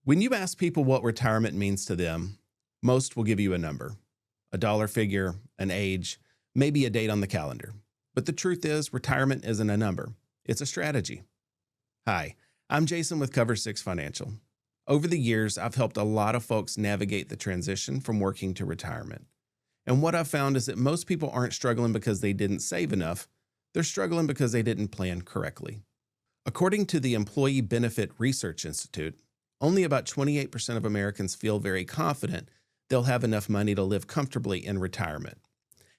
When you ask people what retirement means to them, most will give you a number, a dollar figure, an age, maybe a date on the calendar. But the truth is, retirement isn't a number, it's a strategy. Hi, I'm Jason with Cover6 Financial. Over the years, I've helped a lot of folks navigate the transition from working to retirement. And what I've found is that most people aren't struggling because they didn't save enough, they're struggling because they didn't plan correctly. According to the Employee Benefit Research Institute, only about 28% of Americans feel very confident they'll have enough money to live comfortably in retirement.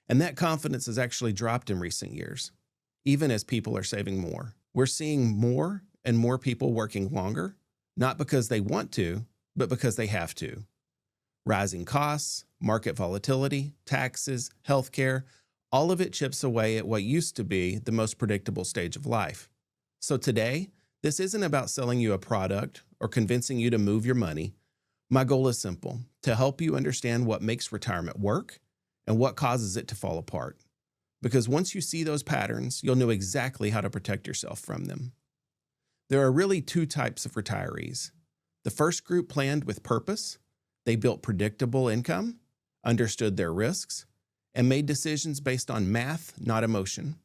And that confidence has actually dropped in recent years, even as people are saving more. We're seeing more and more people working longer, not because they want to, but because they have to. Rising costs, market volatility, taxes, healthcare, all of it chips away at what used to be the most predictable stage of life. So today, this isn't about selling you a product or convincing you to move your money. My goal is simple: to help you understand what makes retirement work and what causes it to fall apart. Because once you see those patterns, you'll know exactly how to protect yourself from them. There are really two types of retirees. The first group planned with purpose. They built predictable income, understood their risks, and made decisions based on math, not emotion.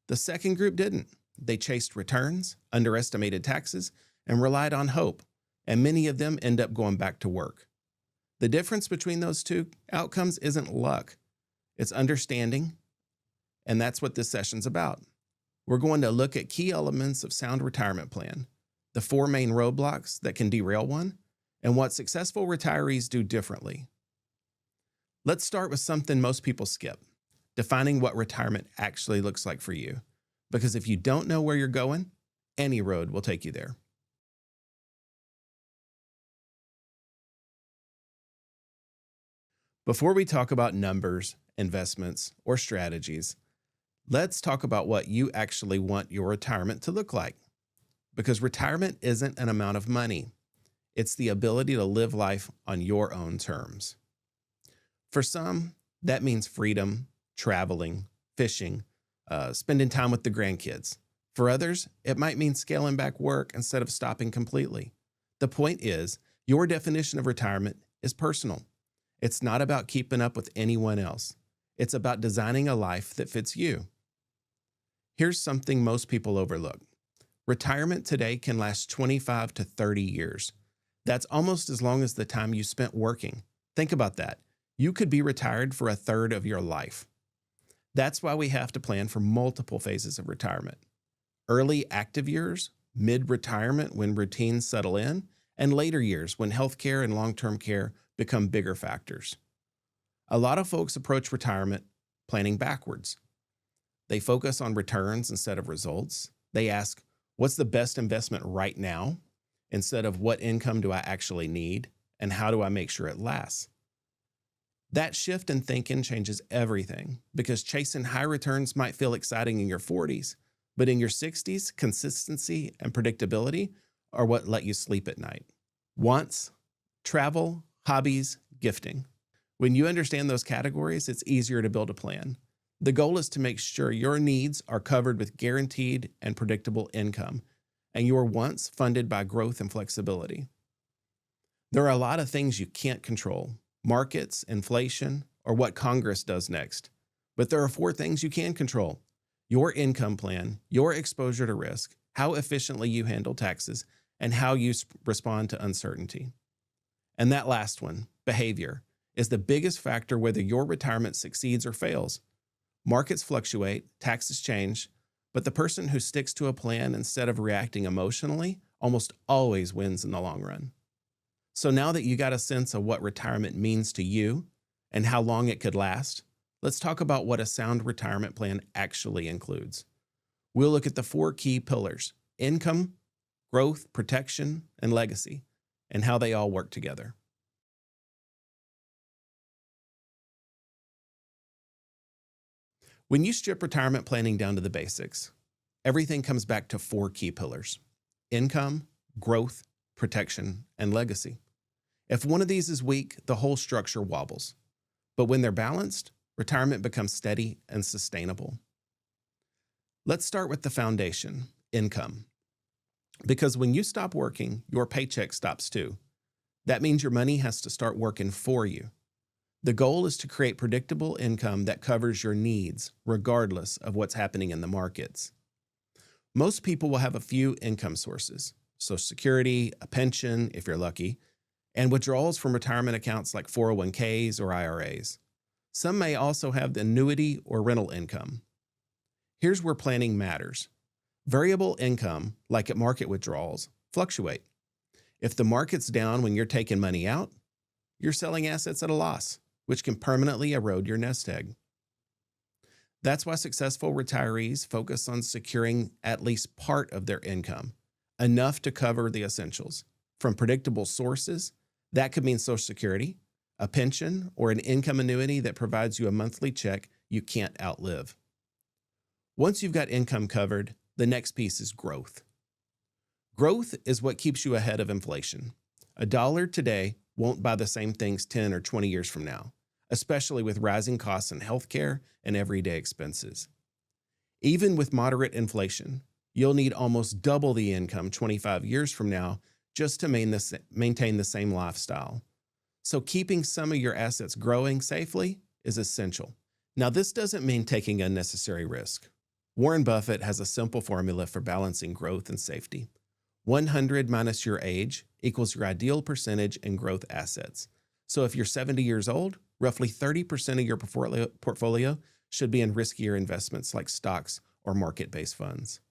The second group didn't. They chased returns, underestimated taxes, and relied on hope, and many of them end up going back to work. The difference between those two outcomes isn't luck, it's understanding, and that's what this session's about. We're going to look at key elements of sound retirement plan, the four main roadblocks that can derail one, and what successful retirees do differently. Let's start with something most people skip: defining what retirement actually looks like for you. Because if you don't know where you're going, any road will take you there. Before we talk about numbers, investments, or strategies, let's talk about what you actually want your retirement to look like. Because retirement isn't an amount of money, it's the ability to live life on your own terms. For some, that means freedom, traveling, fishing, spending time with the grandkids. For others, it might mean scaling back work instead of stopping completely. The point is, your definition of retirement is personal. It's not about keeping up with anyone else. It's about designing a life that fits you. Here's something most people overlook. Retirement today can last 25 to 30 years. That's almost as long as the time you spent working. Think about that. You could be retired for a third of your life. That's why we have to plan for multiple phases of retirement. Early active years, mid-retirement when routines settle in, and later years when healthcare and long-term care become bigger factors. A lot of folks approach retirement planning backwards. They focus on returns instead of results. They ask, what's the best investment right now? Instead of what income do I actually need and how do I make sure it lasts? That shift in thinking changes everything, because chasing high returns might feel exciting in your 40s, but in your 60s, consistency and predictability are what let you sleep at night. Wants, travel, hobbies, gifting. When you understand those categories, it's easier to build a plan. The goal is to make sure your needs are covered with guaranteed and predictable income, and your wants funded by growth and flexibility. There are a lot of things you can't control: markets, inflation, or what Congress does next. But there are four things you can control: your income plan, your exposure to risk, how efficiently you handle taxes, and how you respond to uncertainty. And that last one, behavior, is the biggest factor whether your retirement succeeds or fails. Markets fluctuate, taxes change, but the person who sticks to a plan instead of reacting emotionally almost always wins in the long run. So now that you got a sense of what retirement means to you and how long it could last, let's talk about what a sound retirement plan actually includes. We'll look at the four key pillars: income, growth, protection, and legacy, and how they all work together. When you strip retirement planning down to the basics, everything comes back to four key pillars: income, growth, protection, and legacy. If one of these is weak, the whole structure wobbles. But when they're balanced, retirement becomes steady and sustainable. Let's start with the foundation, income. Because when you stop working, your paycheck stops too. That means your money has to start working for you. The goal is to create predictable income that covers your needs, regardless of what's happening in the markets. Most people will have a few income sources: Social Security, a pension, if you're lucky, and withdrawals from retirement accounts like 401ks or IRAs. Some may also have the annuity or rental income. Here's where planning matters. Variable income, like at market withdrawals, fluctuate. If the market's down when you're taking money out, you're selling assets at a loss, which can permanently erode your nest egg. That's why successful retirees focus on securing at least part of their income, enough to cover the essentials, from predictable sources. That could mean Social Security, a pension, or an income annuity that provides you a monthly check you can't outlive. Once you've got income covered, the next piece is growth. Growth is what keeps you ahead of inflation. A dollar today won't buy the same things 10 or 20 years from now, especially with rising costs in healthcare and everyday expenses. Even with moderate inflation, you'll need almost double the income 25 years from now just to maintain the same lifestyle. So keeping some of your assets growing safely is essential. Now, this doesn't mean taking unnecessary risk. Warren Buffett has a simple formula for balancing growth and safety. 100 minus your age equals your ideal percentage in growth assets. So if you're 70 years old, roughly 30% of your portfolio should be in riskier investments like stocks or market-based funds.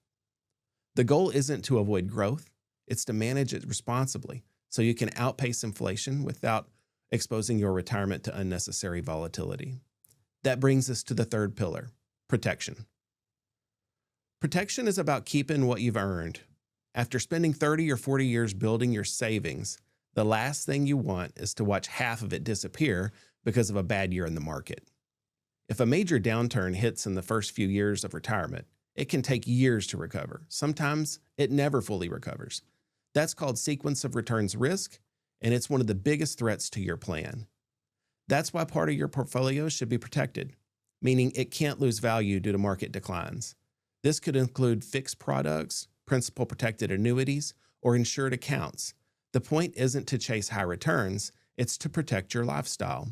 The goal isn't to avoid growth, it's to manage it responsibly so you can outpace inflation without exposing your retirement to unnecessary volatility. That brings us to the third pillar, protection. Protection is about keeping what you've earned. After spending 30 or 40 years building your savings, the last thing you want is to watch half of it disappear because of a bad year in the market. If a major downturn hits in the first few years of retirement, it can take years to recover. Sometimes it never fully recovers. That's called sequence of returns risk, and it's one of the biggest threats to your plan. That's why part of your portfolio should be protected, meaning it can't lose value due to market declines. This could include fixed products, principal protected annuities, or insured accounts. The point isn't to chase high returns, it's to protect your lifestyle.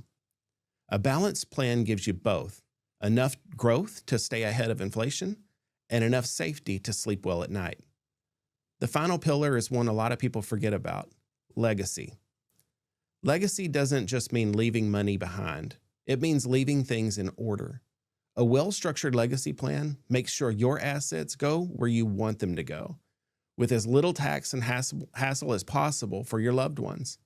A balanced plan gives you both: enough growth to stay ahead of inflation and enough safety to sleep well at night. The final pillar is one a lot of people forget about: legacy. Legacy doesn't just mean leaving money behind. It means leaving things in order. A well-structured legacy plan makes sure your assets go where you want them to go, with as little tax and hassle as possible for your loved ones.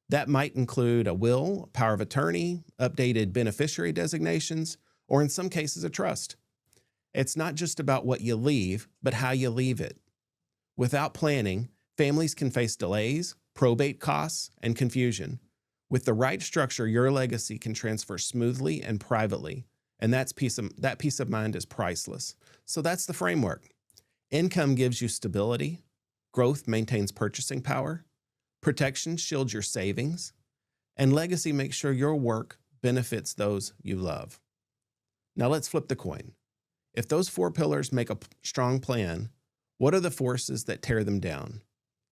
That might include a will, power of attorney, updated beneficiary designations, or in some cases, a trust. It's not just about what you leave, but how you leave it. Without planning, families can face delays, probate costs, and confusion. With the right structure, your legacy can transfer smoothly and privately, and that peace of mind is priceless. So that's the framework. Income gives you stability. Growth maintains purchasing power. Protection shields your savings. And legacy makes sure your work benefits those you love. Now let's flip the coin. If those four pillars make a strong plan, what are the forces that tear them down?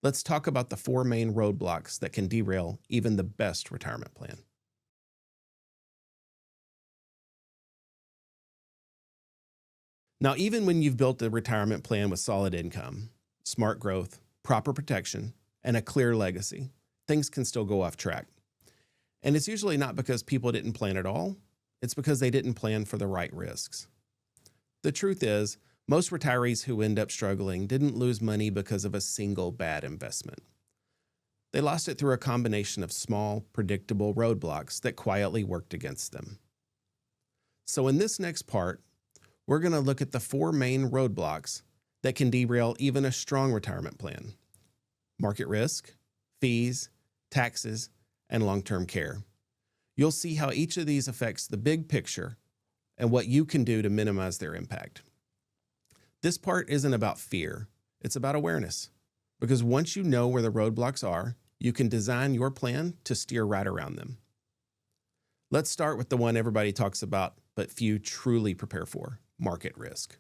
Let's talk about the four main roadblocks that can derail even the best retirement plan. Now, even when you've built a retirement plan with solid income, smart growth, proper protection, and a clear legacy, things can still go off track. And it's usually not because people didn't plan at all. It's because they didn't plan for the right risks. The truth is, most retirees who end up struggling didn't lose money because of a single bad investment. They lost it through a combination of small, predictable roadblocks that quietly worked against them. So in this next part, we're going to look at the four main roadblocks that can derail even a strong retirement plan: market risk, fees, taxes, and long-term care. You'll see how each of these affects the big picture and what you can do to minimize their impact. This part isn't about fear, it's about awareness. Because once you know where the roadblocks are, you can design your plan to steer right around them. Let's start with the one everybody talks about, but few truly prepare for: market risk.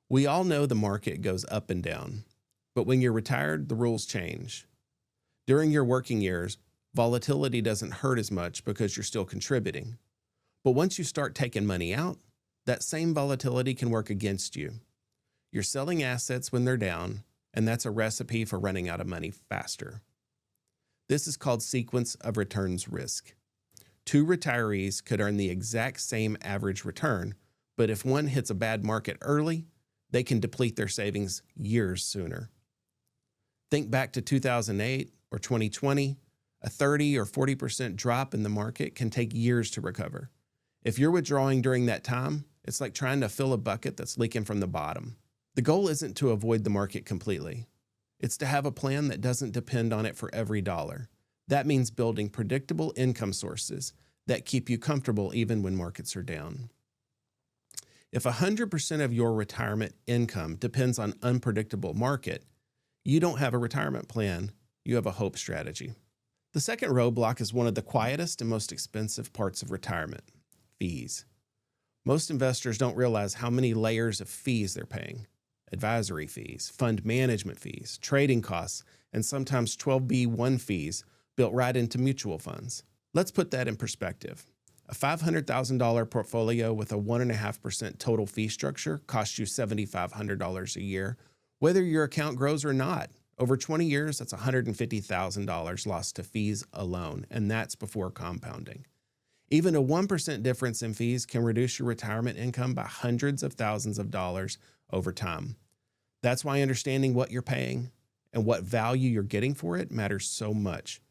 We all know the market goes up and down, but when you're retired, the rules change. During your working years, volatility doesn't hurt as much because you're still contributing. But once you start taking money out, that same volatility can work against you. You're selling assets when they're down, and that's a recipe for running out of money faster. This is called sequence of returns risk. Two retirees could earn the exact same average return, but if one hits a bad market early, they can deplete their savings years sooner. Think back to 2008 or 2020, a 30 or 40% drop in the market can take years to recover. If you're withdrawing during that time, it's like trying to fill a bucket that's leaking from the bottom. The goal isn't to avoid the market completely. It's to have a plan that doesn't depend on it for every dollar. That means building predictable income sources that keep you comfortable even when markets are down. If 100% of your retirement income depends on unpredictable market, you don't have a retirement plan, you have a hope strategy. The second roadblock is one of the quietest and most expensive parts of retirement: fees. Most investors don't realize how many layers of fees they're paying. Advisory fees, fund management fees, trading costs, and sometimes 12b-1 fees built right into mutual funds. Let's put that in perspective. A $500,000 portfolio with a 1.5% total fee structure costs you $7,500 a year, whether your account grows or not. Over 20 years, that's $150,000 lost to fees alone, and that's before compounding. Even a 1% difference in fees can reduce your retirement income by hundreds of thousands of dollars over time. That's why understanding what you're paying and what value you're getting for it matters so much.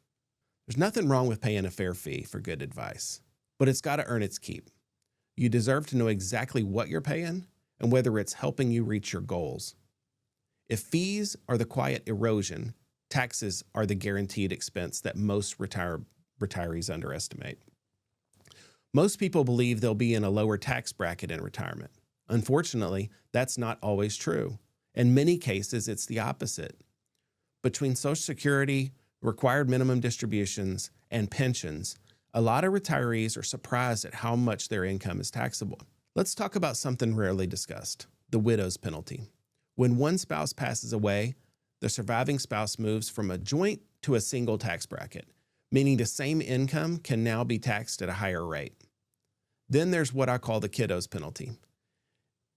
There's nothing wrong with paying a fair fee for good advice, but it's got to earn its keep. You deserve to know exactly what you're paying and whether it's helping you reach your goals. If fees are the quiet erosion, taxes are the guaranteed expense that most retirees underestimate. Most people believe they'll be in a lower tax bracket in retirement. Unfortunately, that's not always true. In many cases, it's the opposite. Between Social Security, required minimum distributions, and pensions, a lot of retirees are surprised at how much their income is taxable. Let's talk about something rarely discussed: the widow's penalty. When one spouse passes away, the surviving spouse moves from a joint to a single tax bracket, meaning the same income can now be taxed at a higher rate. Then there's what I call the kiddo's penalty.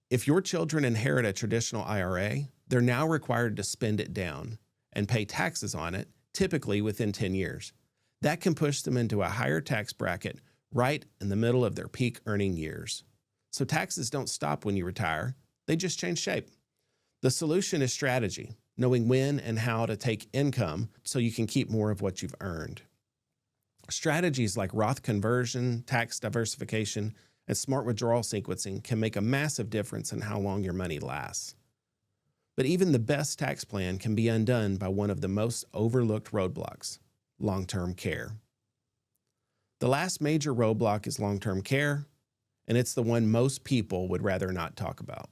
If your children inherit a traditional IRA, they're now required to spend it down and pay taxes on it, typically within 10 years. That can push them into a higher tax bracket right in the middle of their peak earning years. So taxes don't stop when you retire, they just change shape. The solution is strategy, knowing when and how to take income so you can keep more of what you've earned. Strategies like Roth conversion, tax diversification, and smart withdrawal sequencing can make a massive difference in how long your money lasts. But even the best tax plan can be undone by one of the most overlooked roadblocks: long-term care. The last major roadblock is long-term care, and it's the one most people would rather not talk about.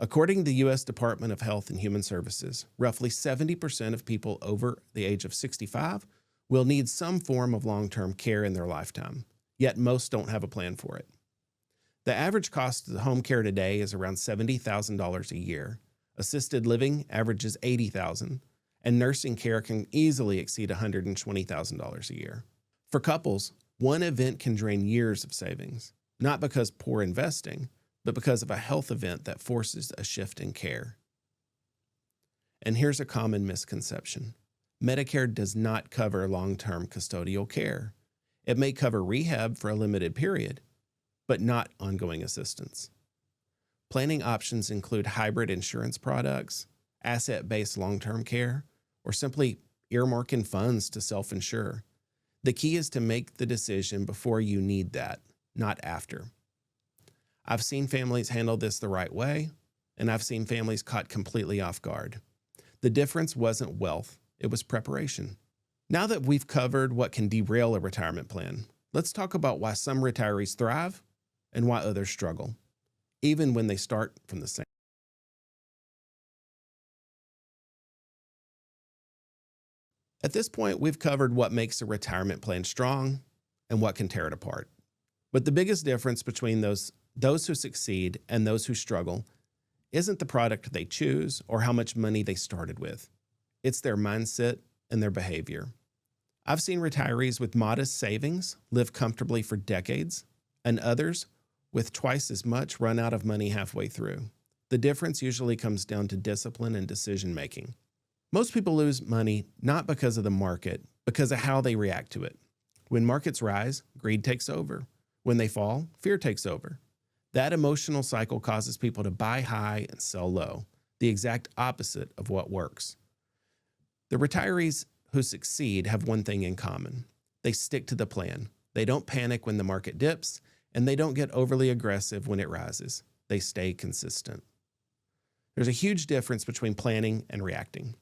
According to the U.S. Department of Health and Human Services, roughly 70% of people over the age of 65 will need some form of long-term care in their lifetime, yet most don't have a plan for it. The average cost of home care today is around $70,000 a year. Assisted living averages $80,000, and nursing care can easily exceed $120,000 a year. For couples, one event can drain years of savings, not because poor investing, but because of a health event that forces a shift in care. And here's a common misconception: Medicare does not cover long-term custodial care. It may cover rehab for a limited period, but not ongoing assistance. Planning options include hybrid insurance products, asset-based long-term care, or simply earmarking funds to self-insure. The key is to make the decision before you need that, not after. I've seen families handle this the right way, and I've seen families caught completely off guard. The difference wasn't wealth, it was preparation. Now that we've covered what can derail a retirement plan, let's talk about why some retirees thrive and why others struggle, even when they start from the same. At this point, we've covered what makes a retirement plan strong and what can tear it apart. But the biggest difference between those who succeed and those who struggle isn't the product they choose or how much money they started with. It's their mindset in their behavior. I've seen retirees with modest savings live comfortably for decades, and others with twice as much run out of money halfway through. The difference usually comes down to discipline and decision making. Most people lose money not because of the market, because of how they react to it. When markets rise, greed takes over. When they fall, fear takes over. That emotional cycle causes people to buy high and sell low, the exact opposite of what works. The retirees who succeed have one thing in common. They stick to the plan. They don't panic when the market dips, and they don't get overly aggressive when it rises. They stay consistent. There's a huge difference between planning and reacting.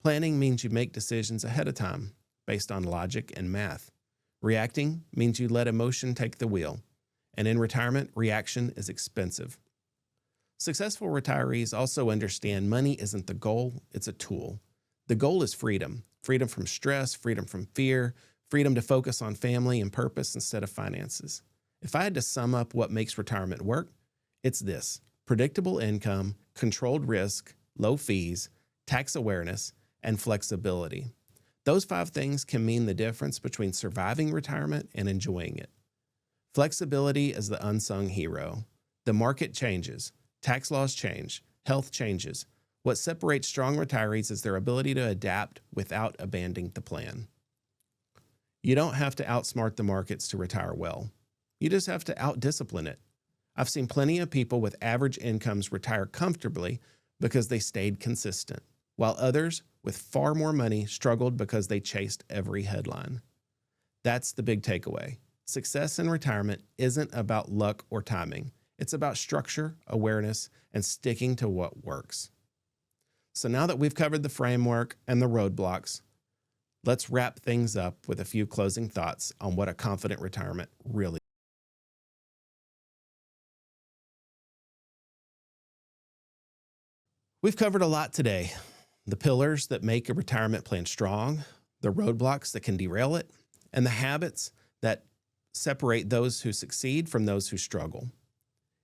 Planning means you make decisions ahead of time based on logic and math. Reacting means you let emotion take the wheel. And in retirement, reaction is expensive. Successful retirees also understand money isn't the goal, it's a tool. The goal is freedom. Freedom from stress, freedom from fear, freedom to focus on family and purpose instead of finances. If I had to sum up what makes retirement work, it's this: predictable income, controlled risk, low fees, tax awareness, and flexibility. Those 5 things can mean the difference between surviving retirement and enjoying it. Flexibility is the unsung hero. The market changes, tax laws change, health changes. What separates strong retirees is their ability to adapt without abandoning the plan. You don't have to outsmart the markets to retire well. You just have to outdiscipline it. I've seen plenty of people with average incomes retire comfortably because they stayed consistent, while others with far more money struggled because they chased every headline. That's the big takeaway. Success in retirement isn't about luck or timing. It's about structure, awareness, and sticking to what works. So now that we've covered the framework and the roadblocks, let's wrap things up with a few closing thoughts on what a confident retirement really is. We've covered a lot today. The pillars that make a retirement plan strong, the roadblocks that can derail it, and the habits that separate those who succeed from those who struggle.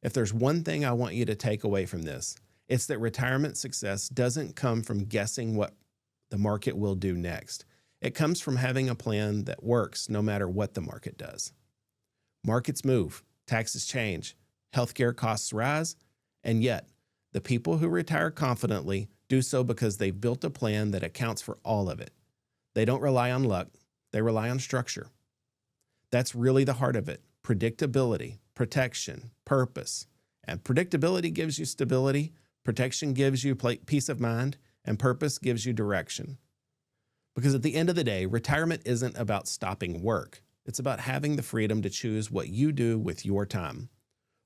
If there's one thing I want you to take away from this, it's that retirement success doesn't come from guessing what the market will do next. It comes from having a plan that works no matter what the market does. Markets move, taxes change, healthcare costs rise, and yet the people who retire confidently do so because they've built a plan that accounts for all of it. They don't rely on luck, they rely on structure. That's really the heart of it: predictability, protection, purpose. And predictability gives you stability, protection gives you peace of mind, and purpose gives you direction. Because at the end of the day, retirement isn't about stopping work. It's about having the freedom to choose what you do with your time,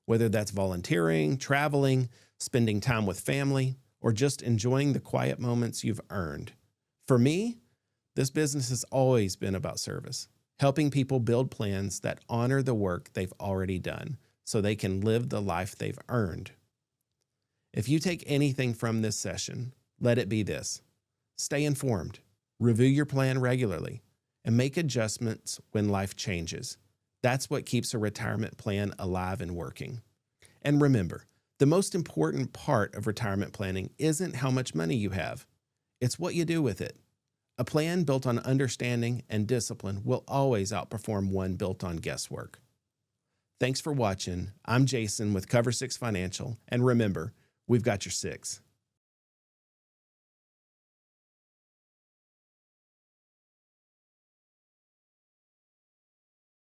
whether that's volunteering, traveling, spending time with family, or just enjoying the quiet moments you've earned. For me, this business has always been about service, helping people build plans that honor the work they've already done so they can live the life they've earned. If you take anything from this session, let it be this: stay informed, review your plan regularly, and make adjustments when life changes. That's what keeps a retirement plan alive and working. And remember, the most important part of retirement planning isn't how much money you have. It's what you do with it. A plan built on understanding and discipline will always outperform one built on guesswork. Thanks for watching. I'm Jason with Cover6 Financial, and remember, we've got your 6.